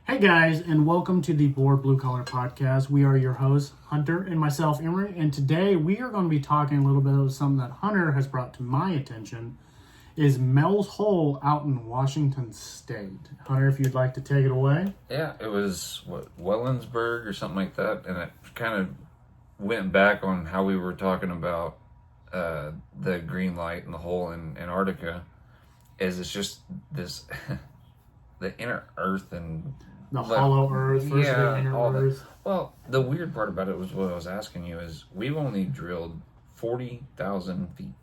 Hey guys, and welcome to the Board Blue Collar Podcast. We are your hosts, Hunter and myself, Emery, and today we are going to be talking a little bit of something that Hunter has brought to my attention, is Mel's Hole out in Washington State. Hunter, if you'd like to take it away. Yeah, it was, Wellingsburg or something like that, and it kind of went back on how we were talking about the green light and the hole in Antarctica, is it's just this, the inner earth and... The hollow earth versus the inner earth. Well, the weird part about it was what I was asking you is we've only drilled 40,000 feet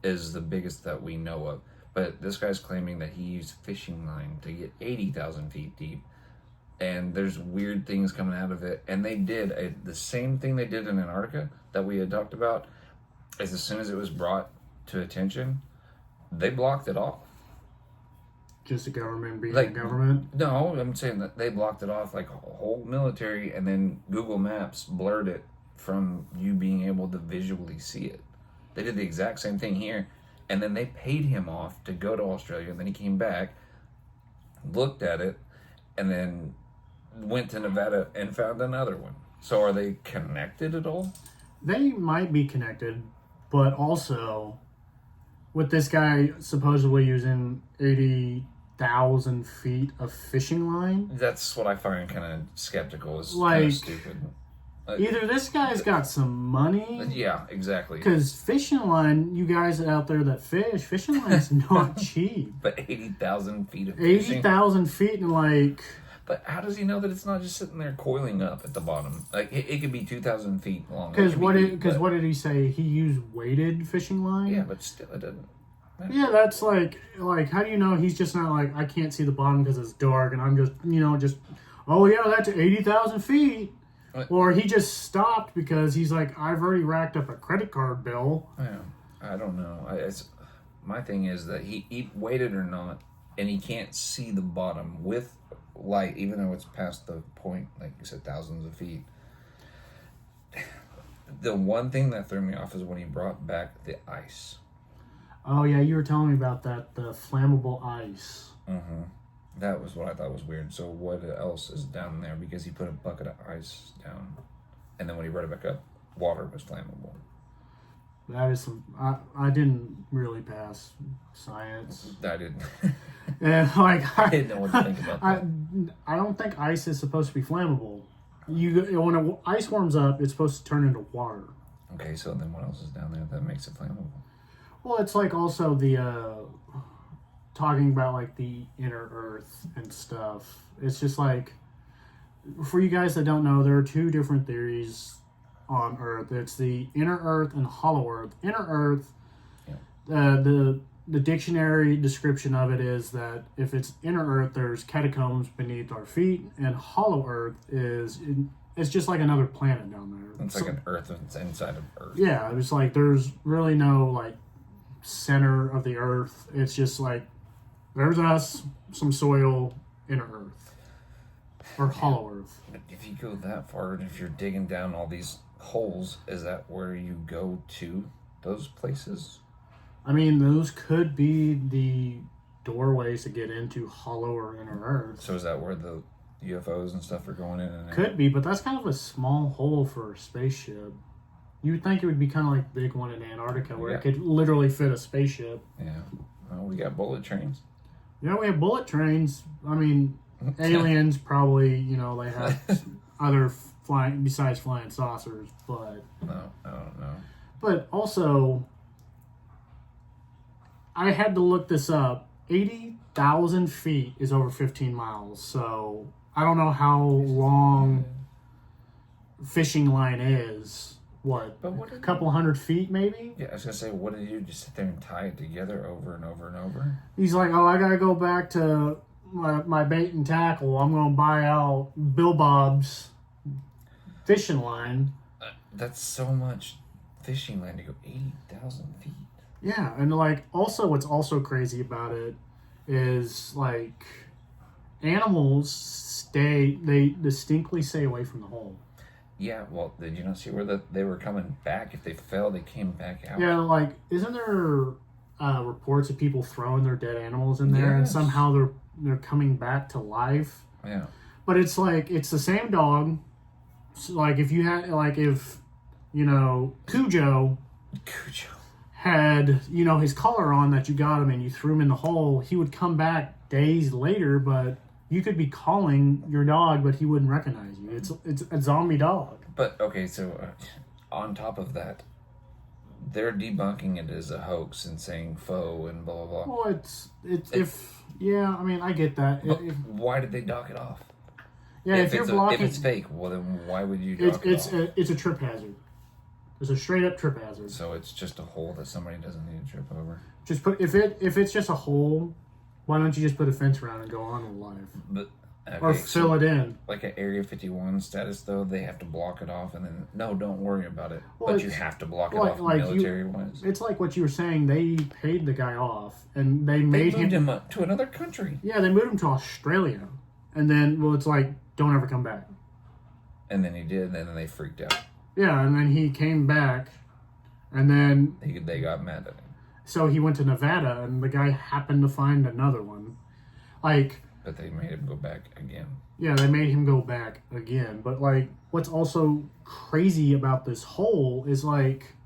is the biggest that we know of. But this guy's claiming that he used fishing line to get 80,000 feet deep. And there's weird things coming out of it. And they did the same thing they did in Antarctica that we had talked about. Is as soon as it was brought to attention, they blocked it off. Just the government being the government? No, I'm saying that they blocked it off like a whole military, and then Google Maps blurred it from you being able to visually see it. They did the exact same thing here, and then they paid him off to go to Australia, and then he came back, looked at it, and then went to Nevada and found another one. So are they connected at all? They might be connected, but also with this guy supposedly using 80,000 feet of fishing line. That's what I find kind of skeptical. Is like, kind of stupid. Either this guy's got some money. Yeah, exactly. Because fishing line, you guys out there that fish, fishing line's not cheap. But 80,000 feet of fishing. 80,000 feet and like... But how does he know that it's not just sitting there coiling up at the bottom? Like, it could be 2,000 feet long. Because what did he say? He used weighted fishing line? Yeah, but still, it doesn't. Yeah, that's like, how do you know he's just not like, I can't see the bottom because it's dark and I'm just, oh yeah, that's 80,000 feet. What? Or he just stopped because he's like, I've already racked up a credit card bill. Yeah, I don't know. My thing is that he weighted or not, and he can't see the bottom with light, even though it's past the point, like you said, thousands of feet. The one thing that threw me off is when he brought back the ice. Oh yeah, you were telling me about that, the flammable ice. Mm-hmm. That was what I thought was weird. So what else is down there? Because he put a bucket of ice down, and then when he brought it back up, water was flammable. That is some... I didn't really pass science. I didn't. And I didn't know what to think about that. I don't think ice is supposed to be flammable. When ice warms up, it's supposed to turn into water. Okay, so then what else is down there that makes it flammable? Well, it's like also the talking about like the inner earth and stuff. It's just like, for you guys that don't know, there are two different theories on Earth. It's the inner Earth and hollow Earth. Inner Earth, yeah. The dictionary description of it is that if it's inner Earth, there's catacombs beneath our feet, and hollow Earth it's just like another planet down there. It's like an Earth that's inside of Earth. Yeah, it's like there's really no like center of the Earth. It's just like there's us, some soil, inner Earth, or hollow Earth. But if you go that far, and if you're digging down all these holes, is that where you go to those places? I mean, those could be the doorways to get into hollow or inner Earth. So is that where the UFOs and stuff are going in? And could be, but that's kind of a small hole for a spaceship. You would think it would be kind of like the big one in Antarctica where it could literally fit a spaceship. Yeah. Well, we got bullet trains. Yeah, we have bullet trains. I mean, aliens probably, they have other flying, besides flying saucers, but... No, I don't know. But also, I had to look this up. 80,000 feet is over 15 miles, so I don't know how long fishing line is. What a couple hundred feet, maybe? Yeah, I was going to say, what did you just sit there and tie it together over and over and over? He's like, I got to go back to my bait and tackle. I'm going to buy out Bill Bob's fishing line. That's so much fishing line to go 80,000 feet. Yeah, and like, also what's also crazy about it is, like, animals they distinctly stay away from the hole. Yeah, well, did you not see where they were coming back? If they fell, they came back out. Yeah, like, isn't there reports of people throwing their dead animals in there, and somehow they're coming back to life? Yeah. But it's like, it's the same dog. So like if you had, like if, Cujo had, his collar on that you got him and you threw him in the hole, he would come back days later, but you could be calling your dog, but he wouldn't recognize you. It's a zombie dog. But, okay, so on top of that, they're debunking it as a hoax and saying faux and blah, blah, blah. Well, I mean, I get that. Why did they dock it off? Yeah, if you're blocking... If it's fake, well, then why would you dock it off? It's a trip hazard. It's a straight-up trip hazard. So it's just a hole that somebody doesn't need to trip over? Just put... If it's just a hole, why don't you just put a fence around and go on with life? But... Okay, or fill it in. Like an Area 51 status, though, they have to block it off, and then, no, don't worry about it. Well, but you have to block it off military-wise. It's like what you were saying. They paid the guy off, and they moved him to another country. Yeah, they moved him to Australia. And then, it's like, don't ever come back. And then he did, and then they freaked out. Yeah, and then he came back, and then... They got mad at him. So he went to Nevada, and the guy happened to find another one. Like... But they made him go back again. Yeah, they made him go back again. But, like, what's also crazy about this hole is, like,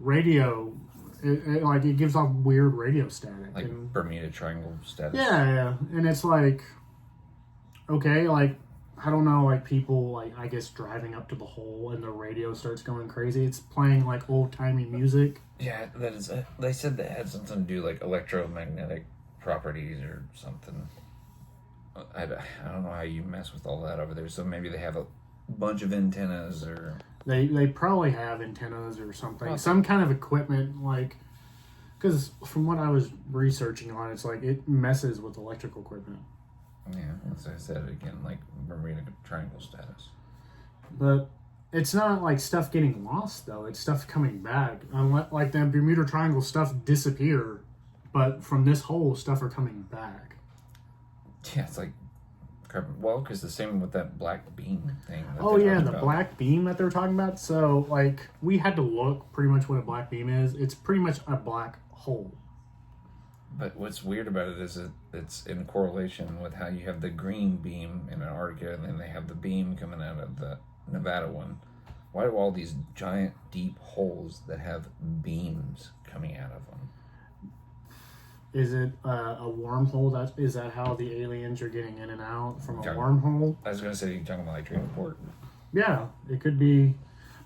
radio. It gives off weird radio static. Like Bermuda Triangle status. Yeah. And it's like, okay, like, I don't know, like, people, like, I guess driving up to the hole and the radio starts going crazy. It's playing, like, old-timey music. Yeah, that is... They said that had something to do, like, electromagnetic properties or something. I don't know how you mess with all that over there. So maybe they have a bunch of antennas or... They probably have antennas or something. Okay. Some kind of equipment, like... Because from what I was researching on, it's like it messes with electrical equipment. Yeah, as I said again, like Bermuda Triangle status. But it's not like stuff getting lost, though. It's stuff coming back. Like the Bermuda Triangle stuff disappear, but from this hole, stuff are coming back. Yeah, it's like, well, because the same with that black beam thing. Oh, yeah, the black beam that they're talking about. So, like, we had to look pretty much what a black beam is. It's pretty much a black hole. But what's weird about it is it's in correlation with how you have the green beam in Antarctica, and then they have the beam coming out of the Nevada one. Why do all these giant, deep holes that have beams coming out of them? Is it a wormhole? Is that how the aliens are getting in and out from a wormhole? I was going to say, you're talking about like transport. Yeah, it could be.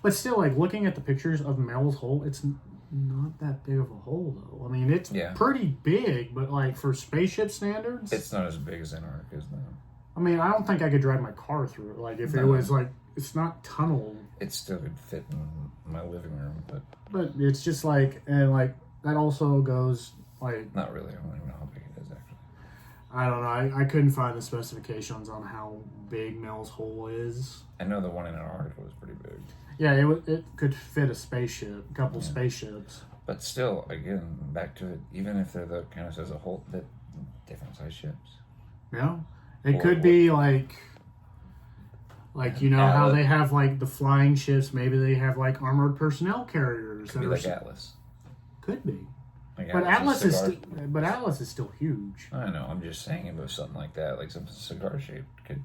But still, like, looking at the pictures of Mel's hole, it's not that big of a hole, though. I mean, it's pretty big, but, like, for spaceship standards... It's not as big as Antarctica, though. I mean, I don't think I could drive my car through it. Like, if it was, like, it's not tunnel. It still could fit in my living room, but... But it's just, like, and, like, that also goes... Like, not really. I don't even know how big it is, actually. I don't know. I couldn't find the specifications on how big Mel's hole is. I know the one in Antarctica was pretty big. Yeah, it could fit a spaceship, a couple spaceships. But still, again, back to it, even if they're the kind of as a whole, that different size ships. Yeah. It could be like you know, how they have, like, the flying ships. Maybe they have, like, armored personnel carriers. Could be like Atlas. Could be. Like but Atlas is still huge. I know. I'm just saying if it was something like that, like something cigar shaped, could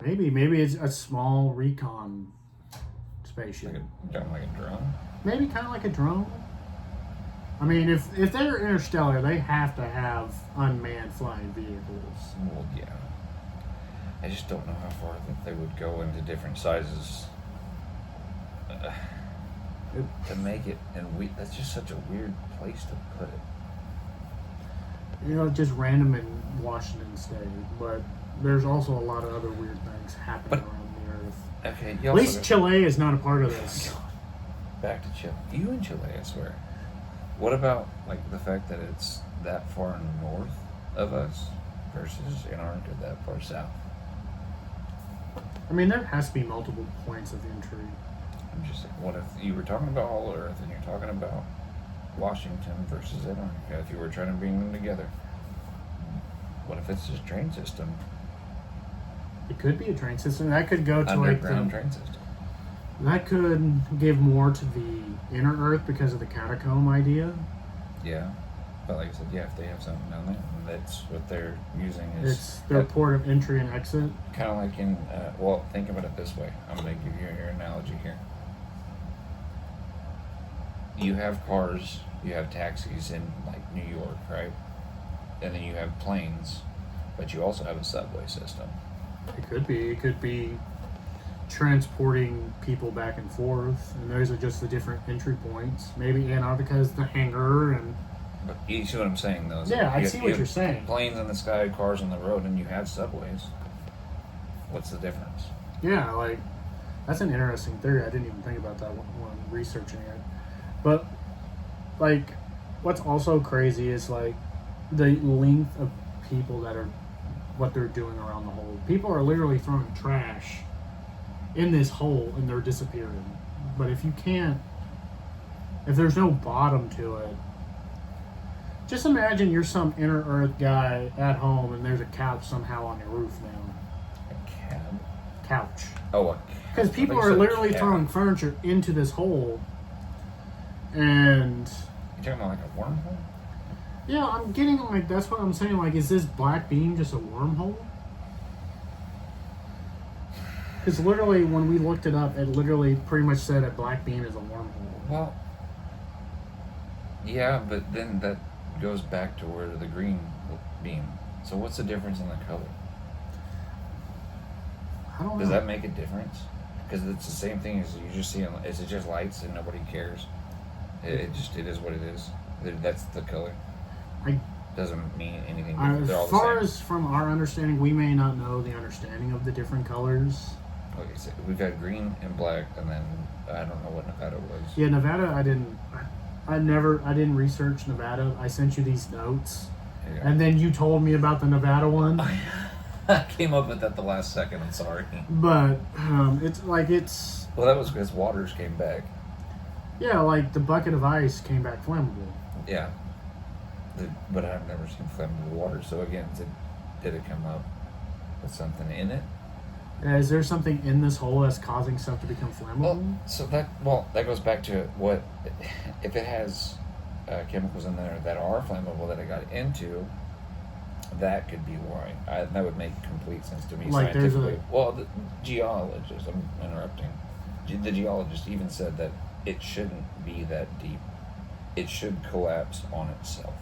maybe it's a small recon spaceship. Like a drone. Maybe kind of like a drone. I mean, if they're interstellar, they have to have unmanned flying vehicles. Well, yeah. I just don't know how far they would go into different sizes. To make it, and that's just such a weird place to put it. You know, just random in Washington State, but there's also a lot of other weird things happening around the Earth. Okay, at least Chile is not a part of this. Back to Chile. You in Chile, I swear. What about, like, the fact that it's that far north of us versus Antarctica that far south? I mean, there has to be multiple points of entry. I'm just saying, what if you were talking about All Earth and you're talking about Washington versus Antarctica, if you were trying to bring them together? What if it's just a train system? It could be a train system. That could go to underground train system. That could give more to the inner Earth because of the catacomb idea. Yeah. But like I said, yeah, if they have something down there, that's what they're using. Is It's their port of entry and exit. kind of like in. Well, think about it this way. I'm going to give you your analogy here. You have cars, you have taxis in like New York, right? And then you have planes, but you also have a subway system. It could be. It could be transporting people back and forth, and those are just the different entry points. Maybe Antarctica is the hangar, and But you see what I'm saying, though? yeah, I You- see you what have you're saying. Planes in the sky, cars on the road, and you have subways. What's the difference? Yeah, like that's an interesting theory. I didn't even think about that when researching it. But like, what's also crazy is like the length of people that are what they're doing around the hole. People are literally throwing trash in this hole and they're disappearing. But if there's no bottom to it, just imagine you're some inner earth guy at home and there's a couch somehow on your roof now. A cab? Couch. Oh, Because people are literally throwing furniture into this hole. And You talking about like a wormhole? yeah, I'm getting like that's what I'm saying. Like, is this black beam just a wormhole? Because literally, when we looked it up, it literally pretty much said a black beam is a wormhole. Well, yeah, but then that goes back to where the green beam. So what's the difference in the color? I don't know. Does that make a difference? Because it's the same thing as you just see. Is it just lights and nobody cares? It is what it is. That's the color. Doesn't mean anything. They're all As the far same. as from our understanding, we may not know the understanding of the different colors. Okay, so we've got green and black, and then I don't know what Nevada was. Yeah, Nevada, I didn't research Nevada. I sent you these notes, Yeah. and then you told me about the Nevada one. I came up with that the last second. I'm sorry. But Well, that was because waters came back. yeah, like the bucket of ice came back flammable. Yeah. But I've never seen flammable water. So again, did it come up with something in it? Is there something in this hole that's causing stuff to become flammable? That goes back to what if it has chemicals in there that are flammable that it got into. That could be why. That would make complete sense to me Like scientifically. Well, the geologist, I'm interrupting. The geologist even said that it shouldn't be that deep. It should collapse on itself.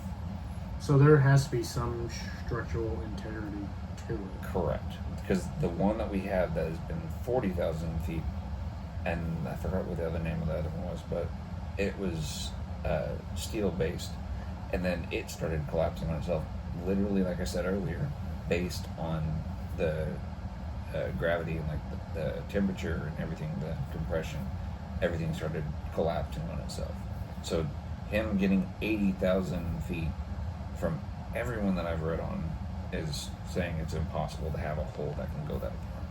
So there has to be some structural integrity to it. Correct. Because the one that we have that has been 40,000 feet, and I forgot what the other name of the other one was, but it was steel based, and then it started collapsing on itself. Literally, like I said earlier, based on the gravity and like the temperature and everything, the compression, everything started collapsing on itself. So him getting 80,000 feet from everyone that I've read on is saying it's impossible to have a hole that can go that far.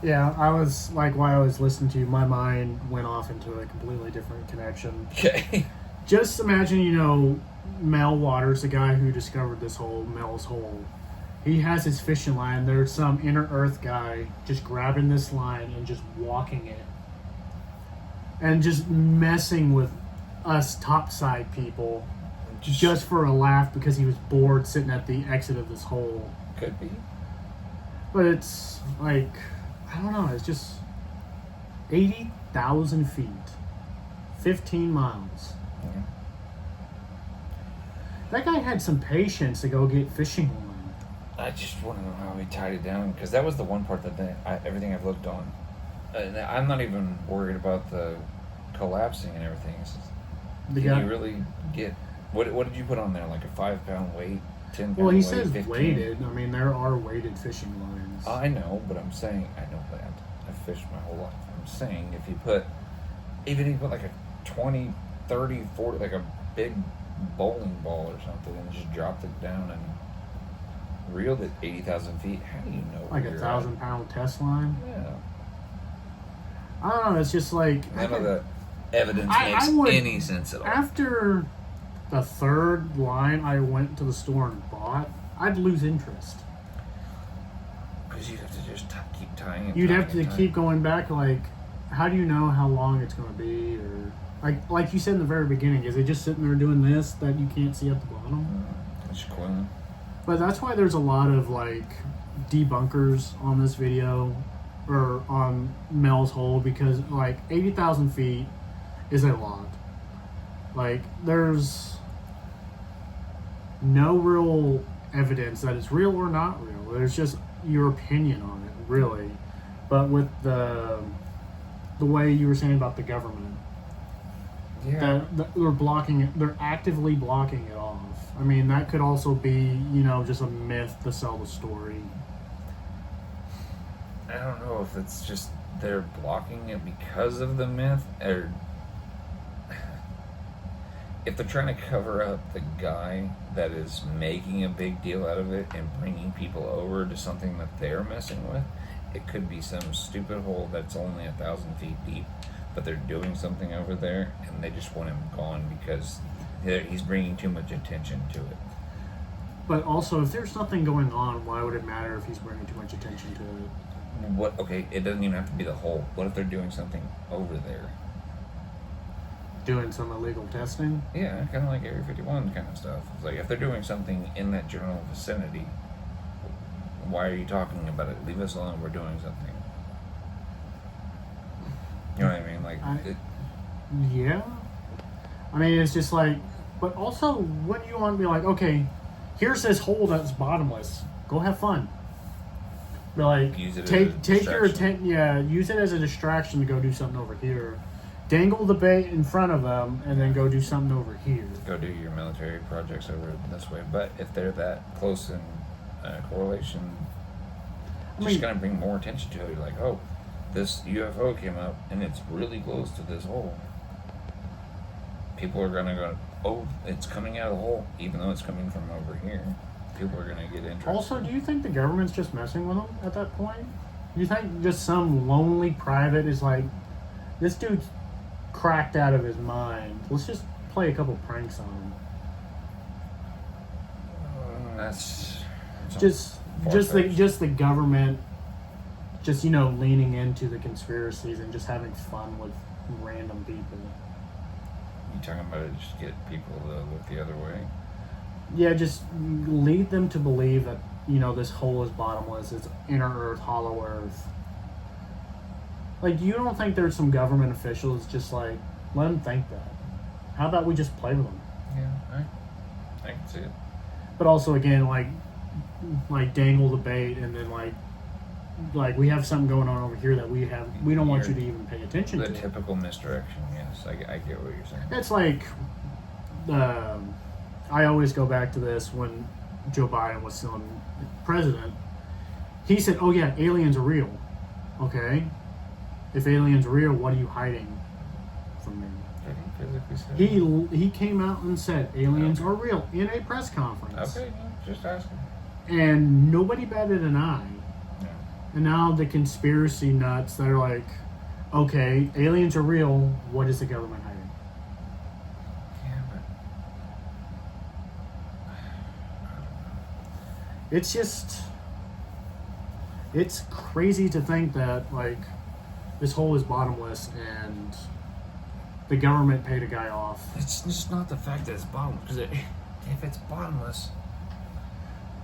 Yeah, I was like, while I was listening to you, my mind went off into a completely different connection. Okay. Just imagine, Mel Waters, the guy who discovered this hole, Mel's Hole. He has his fishing line. There's some inner earth guy just grabbing this line and just walking it. And just messing with us topside people just for a laugh because he was bored sitting at the exit of this hole. Could be. But it's like, I don't know, it's just 80,000 feet, 15 miles. Yeah. That guy had some patience to go get fishing line. I just want to know how he tied it down, because that was the one part that everything I've looked on. I'm not even worried about the collapsing and everything. It's just, you really get what did you put on there? Like a 5-pound weight, 10-pound weight? Well, he says 15? weighted. I mean, there are weighted fishing lines. I know, but I'm saying I know that. I've fished my whole life. I'm saying if you put like a 20, 30, 40, like a big bowling ball or something, and just dropped it down and reeled it 80,000 feet, how do you know? Like where a you're 1,000-pound test line. at? Yeah. I don't know. It's just like None of the evidence I makes any sense at all. After the third line I went to the store and bought, I'd lose interest. Because you'd have to just keep tying it. You'd have to keep going back. Like, how do you know how long it's going to be? Or Like you said in the very beginning, is it just sitting there doing this that you can't see at the bottom? It's coiling. But that's why there's a lot of like debunkers on this video or on Mel's hole, because like 80,000 feet is a lot. Like there's no real evidence that it's real or not real. There's just your opinion on it, really. But with the way you were saying about the government, that they're blocking it, they're actively blocking it off. I mean, that could also be, just a myth to sell the story. I don't know if it's just they're blocking it because of the myth, or if they're trying to cover up the guy that is making a big deal out of it and bringing people over to something that they're messing with. It could be some stupid hole that's only 1,000 feet deep, but they're doing something over there, and they just want him gone because he's bringing too much attention to it. But also, if there's nothing going on, why would it matter if he's bringing too much attention to it? What? Okay, it doesn't even have to be the hole. What if they're doing something over there? Doing some illegal testing? Yeah, kind of like Area 51 kind of stuff. It's like if they're doing something in that general vicinity, why are you talking about it? Leave us alone. We're doing something. You know what I mean? Like, yeah. I mean, it's just like, but also, wouldn't you want to be like, okay, here's this hole that's bottomless. Go have fun. But like, use it take your attention. Yeah, use it as a distraction to go do something over here. Dangle the bait in front of them, and then go do something over here. Go do your military projects over this way. But if they're that close in correlation, it's just going to bring more attention to it. You're like, oh, this UFO came up, and it's really close to this hole. People are going to go, oh, it's coming out of the hole, even though it's coming from over here. People are going to get interested. Also, do you think the government's just messing with them at that point? You think just some lonely private is like, this dude's cracked out of his mind. Let's just play a couple pranks on him. That's just the government, just leaning into the conspiracies and just having fun with random people. You talking about it? Just get people to look the other way. Yeah, just lead them to believe that this hole is bottomless. It's inner Earth, hollow Earth. Like, you don't think there's some government officials just like, let them think that? How about we just play with them? Yeah, I can see it. But also, again, like dangle the bait, and then like we have something going on over here that we don't want you to even pay attention to. The typical misdirection, yes. I get what you're saying. It's like, I always go back to this when Joe Biden was still president. He said, oh yeah, aliens are real. Okay. If aliens are real, what are you hiding from me? Did he physically say He came out and said aliens are real in a press conference. Okay, just asking. And nobody batted an eye. Yeah. And now the conspiracy nuts that are like, okay, aliens are real, what is the government hiding? Yeah, but It's just, it's crazy to think that like this hole is bottomless and the government paid a guy off. it's just not the fact that it's bottomless. Because if it's bottomless,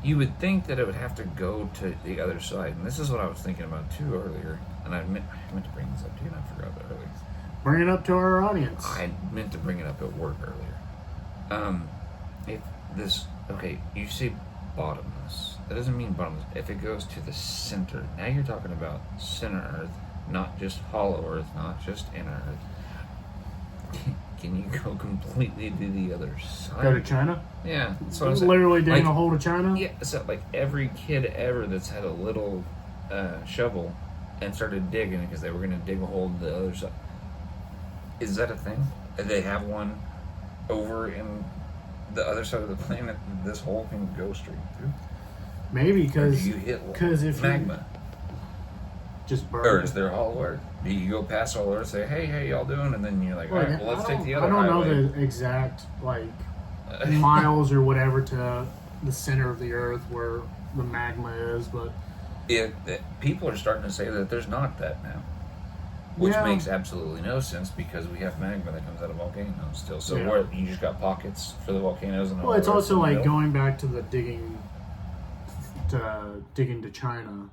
you would think that it would have to go to the other side. And this is what I was thinking about too earlier. And I meant to bring this up to you, and I forgot that earlier. Bring it up to our audience. I meant to bring it up at work earlier. If this, okay, you say bottomless. That doesn't mean bottomless. If it goes to the center, now you're talking about center Earth, not just hollow Earth, not just inner Earth. Can you go completely to the other side? Go to China? Yeah. So I'm saying, literally digging a hole to China? Yeah, so like every kid ever that's had a little shovel and started digging because they were going to dig a hole to the other side. Is that a thing? Do they have one over in the other side of the planet that this hole can go straight through? Maybe because you hit if magma. Just burn. Or is there hollow Earth? Do you go past hollow Earth and say, hey, how y'all doing? And then you're like, all right, well, let's take the other highway. I don't know the exact, miles or whatever to the center of the Earth where the magma is, but... People are starting to say that there's not that now. which Yeah. makes absolutely no sense because we have magma that comes out of volcanoes still. So Yeah. where you just got pockets for the volcanoes and all. Well, it's the rest also in the like middle? going back to the digging to China.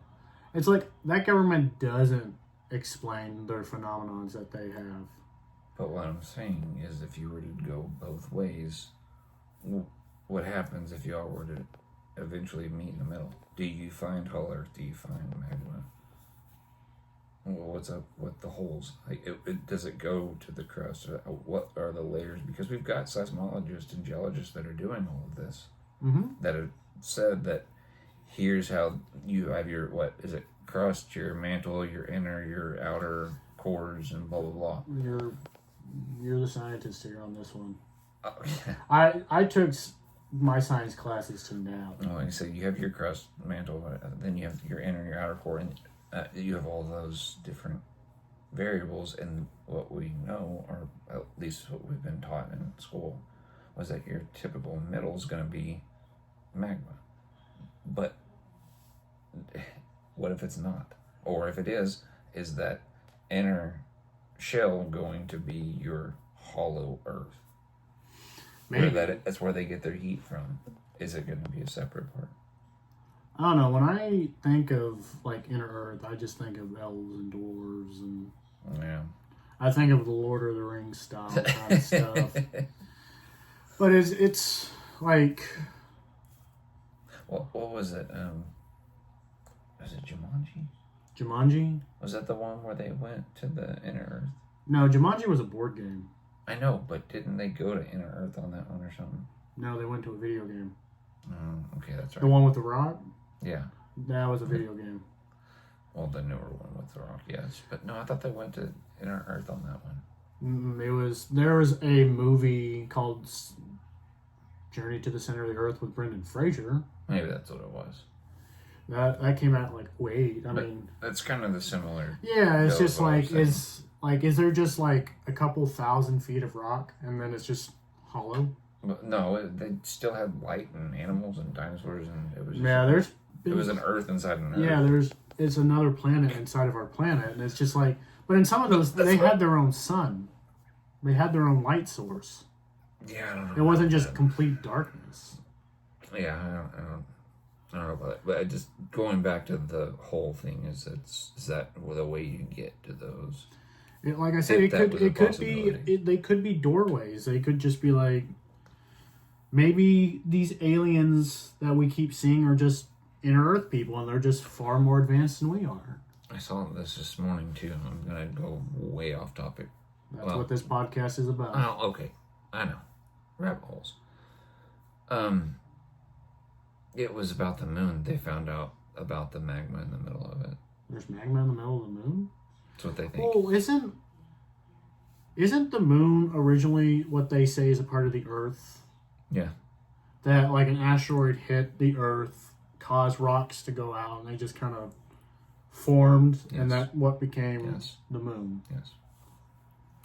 It's like that government doesn't explain their phenomenons that they have. But what I'm saying is, if you were to go both ways, what happens if y'all were to eventually meet in the middle? Do you find Hull Earth? Do you find magma? Well, what's up with the holes? Like, does it go to the crust? Or what are the layers? Because we've got seismologists and geologists that are doing all of this, that have said that here's how you have your, what is it, crust, your mantle, your inner, your outer cores, and blah blah blah. You're the scientist here on this one. Oh, yeah. I took my science classes to now. Oh, like I said, you have your crust, mantle, then you have your inner, your outer core, and you have all those different variables. And what we know, or at least what we've been taught in school, was that your typical middle is going to be magma. But what if it's not? Or if it is that inner shell going to be your hollow earth? Maybe. That's where they get their heat from. Is it going to be a separate part? I don't know. When I think of like inner Earth, I just think of elves and dwarves, and Yeah. I think of the Lord of the Rings style kind of stuff. But it's like, What was it? Was it Jumanji? Jumanji? Was that the one where they went to the inner Earth? No, Jumanji was a board game. I know, but didn't they go to inner Earth on that one or something? No, they went to a video game. Okay, that's right. The one with the rock? Yeah. That was a video game. Well, the newer one with the rock, yes. But no, I thought they went to inner Earth on that one. There was a movie called Journey to the Center of the Earth with Brendan Fraser. Maybe that's what it was. That came out like wait. I mean, that's kind of the similar. Yeah, it's just like thing. is there just like a couple thousand feet of rock and then it's just hollow? But no, they still had light and animals and dinosaurs, and it was it was an Earth inside an Earth. Yeah, it's another planet inside of our planet, and it's just like. But in some of those, they had their own sun. They had their own light source. Yeah, I don't know. It wasn't just complete darkness. Yeah, I don't know about it, but just going back to the whole thing is that the way you get to those. Like I said, it could be they could be doorways. They could just be like maybe these aliens that we keep seeing are just inner Earth people, and they're just far more advanced than we are. I saw this morning too. I'm gonna go way off topic. That's what this podcast is about. Oh, okay, I know, rabbit holes. It was about the moon. They found out about the magma in the middle of it. There's magma in the middle of the moon? That's what they think. Well, isn't the moon originally what they say is a part of the Earth? Yeah. That like an asteroid hit the Earth, caused rocks to go out, and they just kind of formed, and that what became the moon. Yes.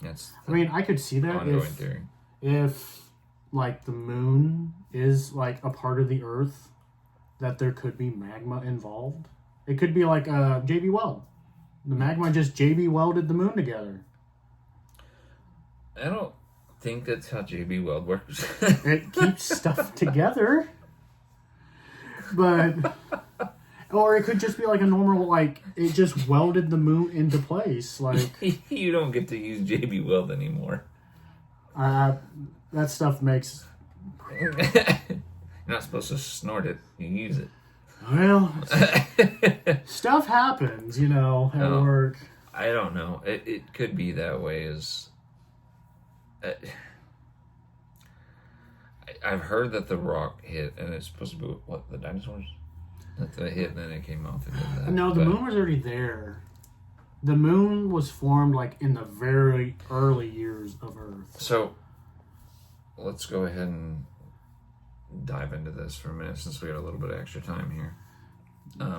Yes. I mean, I could see that ongoing theory. If like the moon is like a part of the Earth, that there could be magma involved. It could be like JB Weld. The magma just JB welded the moon together. I don't think that's how JB Weld works. It keeps stuff together. But or it could just be like a normal, like it just welded the moon into place. Like you don't get to use JB Weld anymore. That stuff makes. You're not supposed to snort it. You use it. Well, stuff happens, at work. I don't know. It could be that way. I've heard that the rock hit, and it's supposed to be what, the dinosaurs? That the hit, and then it came off and did that. No, the moon was already there. The moon was formed like in the very early years of Earth. So let's go ahead and dive into this for a minute since we got a little bit of extra time here.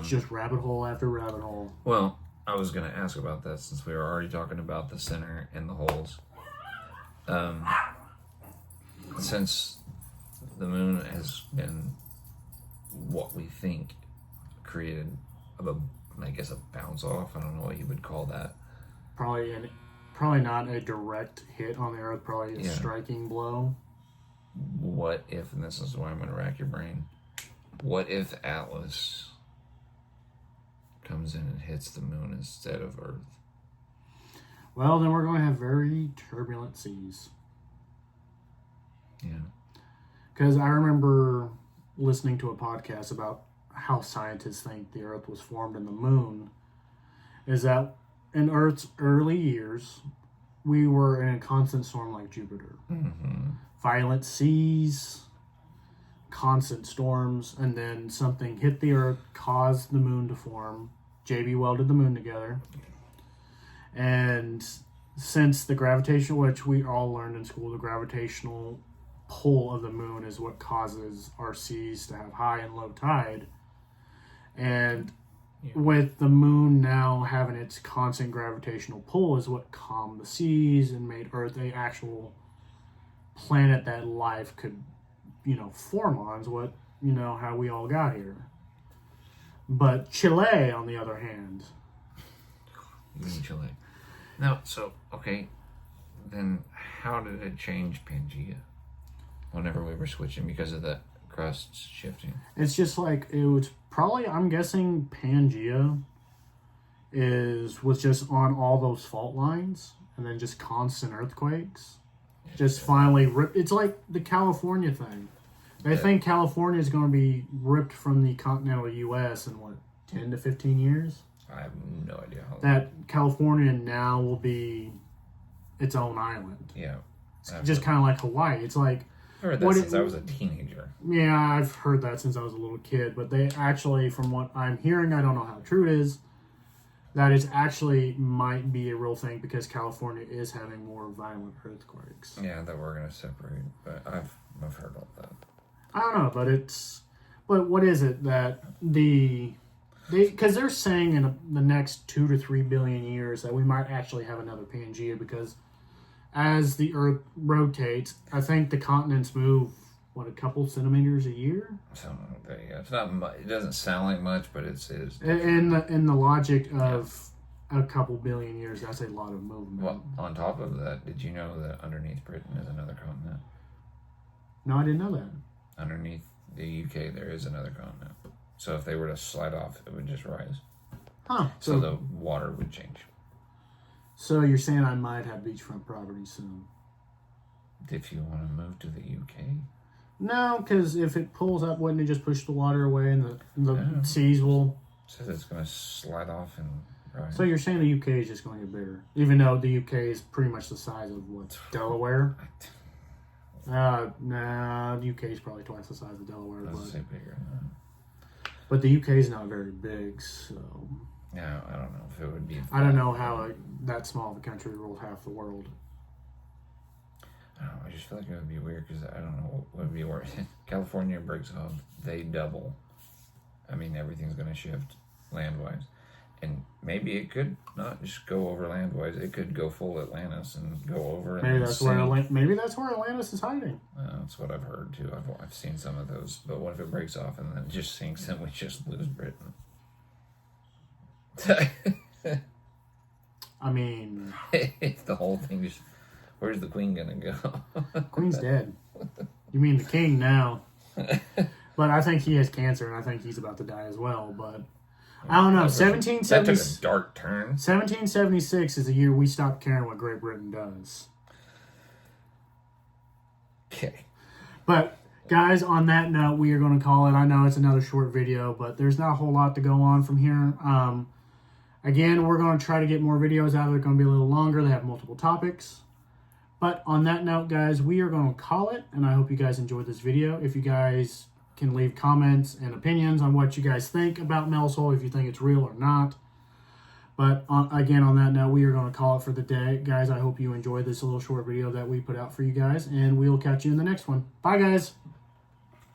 Just rabbit hole after rabbit hole. Well, I was going to ask about that since we were already talking about the center and the holes. Since the moon has been what we think created a bounce off. I don't know what you would call that. probably not a direct hit on the Earth, probably a striking blow. What if, and this is why I'm going to rack your brain, what if Atlas comes in and hits the moon instead of Earth? Well, then we're going to have very turbulent seas. Yeah. Because I remember listening to a podcast about how scientists think the Earth was formed in the moon, is that in Earth's early years, we were in a constant storm like Jupiter. Mm-hmm. Violent seas, constant storms, and then something hit the Earth, caused the moon to form. JB welded the moon together. And since the gravitational, which we all learned in school, the gravitational pull of the moon is what causes our seas to have high and low tide. And with the moon now having its constant gravitational pull is what calmed the seas and made Earth a actual planet that life could, form on, is what, how we all got here. But Chile, on the other hand. You mean Chile. No, so, okay, then how did it change Pangea whenever we were switching because of the crust shifting? It's just like, it was probably, I'm guessing Pangea was just on all those fault lines and then just constant earthquakes. Just finally ripped. It's like the California thing. They think California is going to be ripped from the continental U.S. in, 10 to 15 years? I have no idea how that California now will be its own island. Yeah. It's just kind of like Hawaii. It's like... I heard that since I was a teenager. Yeah, I've heard that since I was a little kid. But they actually, from what I'm hearing, I don't know how true it is, that it actually might be a real thing because California is having more violent earthquakes. Yeah, that we're going to separate. But I've heard all that. I don't know, but what is it that because they're saying in the next 2 to 3 billion years that we might actually have another Pangea because as the Earth rotates, I think the continents move, a couple centimeters a year? Something like that, yeah. It's not much. It doesn't sound like much, but it is. In the logic of a couple billion years, that's a lot of movement. Well, on top of that, did you know that underneath Britain is another continent? No, I didn't know that. Underneath the UK, there is another continent. So if they were to slide off, it would just rise. Huh. So the water would change. So you're saying I might have beachfront property soon? If you want to move to the UK? No, because if it pulls up, wouldn't it just push the water away and the seas will... It says it's going to slide off and rise. So you're saying the UK is just going to get bigger? Even though the UK is pretty much the size of, Delaware? The UK is probably twice the size of Delaware. I was say bigger. But the UK is not very big, so... Yeah, I don't know if it would be... I don't know how that small of a country ruled half the world. I don't know, I just feel like it would be weird because I don't know what would be worse. California breaks off, they double. I mean, everything's going to shift land-wise. And maybe it could not just go over land-wise. It could go full Atlantis and go over. And maybe that's where Atlantis is hiding. That's what I've heard too. I've seen some of those. But what if it breaks off and then it just sinks and we just lose Britain? I mean, if the whole thing just, where's the queen gonna go? Queen's dead. You mean the king now? But I think he has cancer, and I think he's about to die as well. But I don't know. That took a dark turn. 1776 is the year we stopped caring what Great Britain does. Okay. But guys, on that note, we are going to call it. I know it's another short video, but there's not a whole lot to go on from here. Again, we're going to try to get more videos out. They're going to be a little longer. They have multiple topics. But on that note, guys, we are going to call it. And I hope you guys enjoyed this video. If you guys can leave comments and opinions on what you guys think about Melsol, if you think it's real or not. But again, on that note, we are going to call it for the day. Guys, I hope you enjoyed this little short video that we put out for you guys. And we'll catch you in the next one. Bye, guys.